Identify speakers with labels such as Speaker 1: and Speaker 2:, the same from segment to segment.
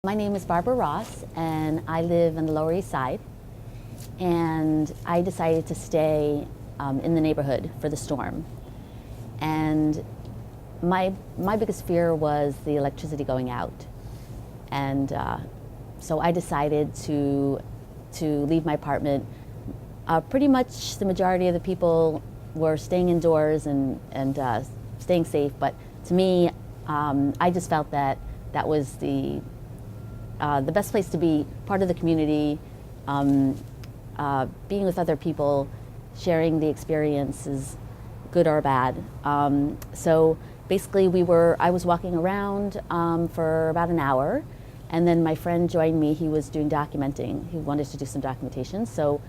Speaker 1: My name is Barbara Ross, and I live on the Lower East Side. And I decided to stay in the neighborhood for the storm. And my biggest fear was the electricity going out. And so I decided to leave my apartment. Pretty much the majority of the people were staying indoors and staying safe. But to me, I just felt that that was the best place to be, part of the community, being with other people, sharing the experiences, good or bad. So basically I was walking around for about an hour, and then my friend joined me. He was doing documenting. He wanted to do some documentation. So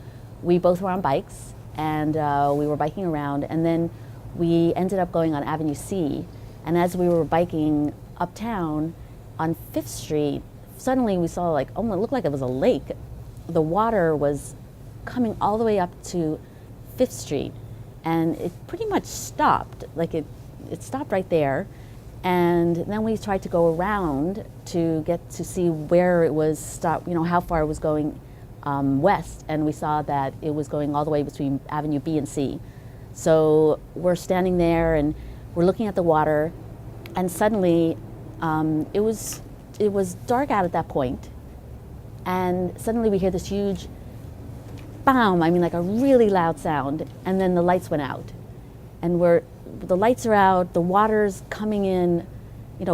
Speaker 1: we both were on bikes, and we were biking around, and then we ended up going on Avenue C. And as we were biking uptown on 5th Street, suddenly we saw it looked like it was a lake. The water was coming all the way up to 5th Street, and it pretty much stopped. It stopped right there, and then we tried to go around to get to see where it was stopped, how far it was going west, and we saw that it was going all the way between Avenue B and C. So we're standing there and we're looking at the water, and suddenly it was dark out at that point, and suddenly we hear this huge bam, like a really loud sound, and then the lights went out. And the lights are out, the water's coming in,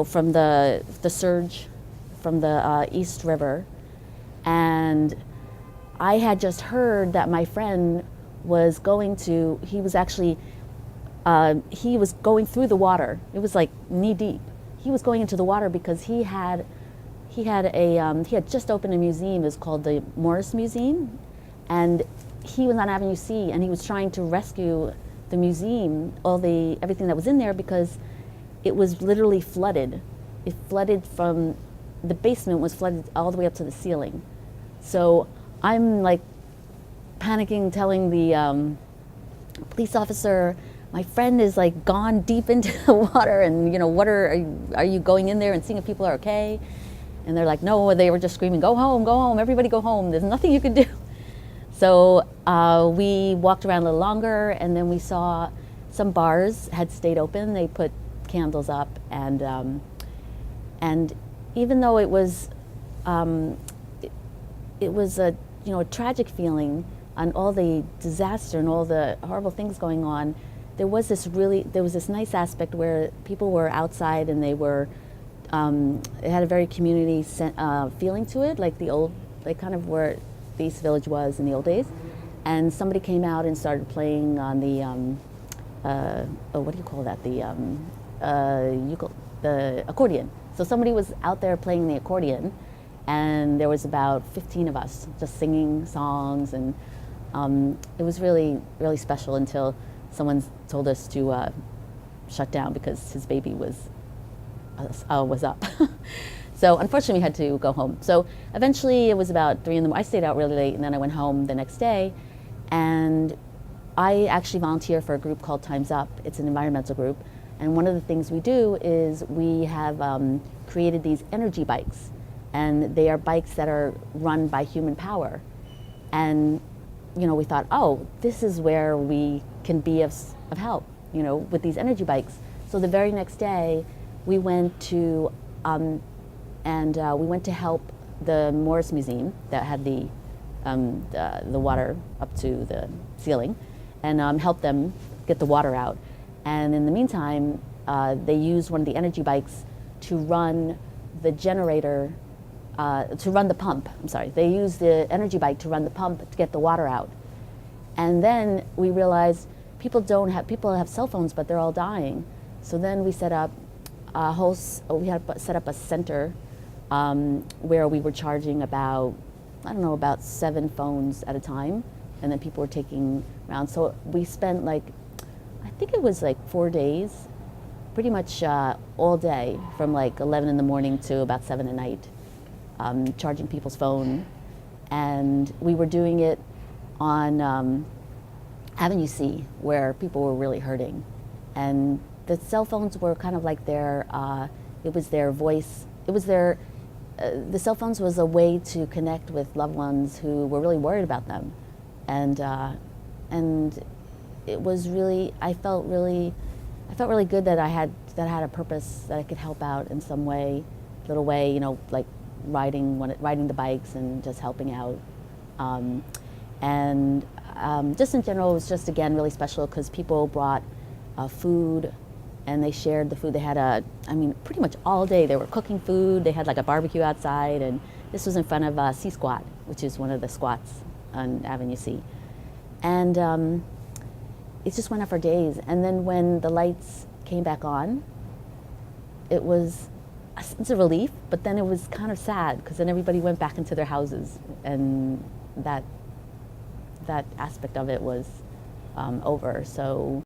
Speaker 1: from the surge from the East River. And I had just heard that my friend was he was going through the water. It was like knee deep. He was going into the water because he had just opened a museum. It was called the Morris Museum, and he was on Avenue C, and he was trying to rescue the museum, everything that was in there, because it was literally flooded. It flooded from the basement, was flooded all the way up to the ceiling. So I'm panicking, telling the police officer, my friend is gone deep into the water, and what are you going in there and seeing if people are okay? And they're like, no, they were just screaming, go home, everybody go home, there's nothing you can do. So we walked around a little longer, and then we saw some bars had stayed open. They put candles up, and even though it was a a tragic feeling on all the disaster and all the horrible things going on, there was this nice aspect where people were outside, and they were it had a very community feeling to it, kind of where the East Village was in the old days. And somebody came out and started playing on the what do you call that, the accordion. So somebody was out there playing the accordion, and there was about 15 of us just singing songs, and it was really, really special until someone told us to shut down because his baby was up. So unfortunately we had to go home. So eventually it was about 3 in the morning. I stayed out really late, and then I went home the next day, and I actually volunteer for a group called Time's Up. It's an environmental group, and one of the things we do is we have created these energy bikes, and they are bikes that are run by human power. And we thought, oh, this is where we can be of help, with these energy bikes. So the very next day we went to help the Morris Museum that had the water up to the ceiling, and help them get the water out. And in the meantime, they used one of the energy bikes to run the generator, to run the pump. I'm sorry. They used the energy bike to run the pump to get the water out. And then we realized people have cell phones, but they're all dying. So then we set up set up a center where we were charging about 7 phones at a time, and then people were taking around. So we spent I think it was 4 days, pretty much all day, from 11 in the morning to about 7 at night, charging people's phone. And we were doing it on Avenue C, where people were really hurting. And the cell phones were kind of like it was their voice, it was their the cell phones was a way to connect with loved ones who were really worried about them, and it was really, I felt really good that I had a purpose, that I could help out in some way, little way, you know, like riding the bikes and just helping out, and just in general, it was just again really special because people brought food. And they shared the food. They had pretty much all day they were cooking food. They had like a barbecue outside, and this was in front of C Squat, which is one of the squats on Avenue C. And it just went on for days. And then when the lights came back on, it was a sense of relief, but then it was kind of sad because then everybody went back into their houses, and that aspect of it was over. So.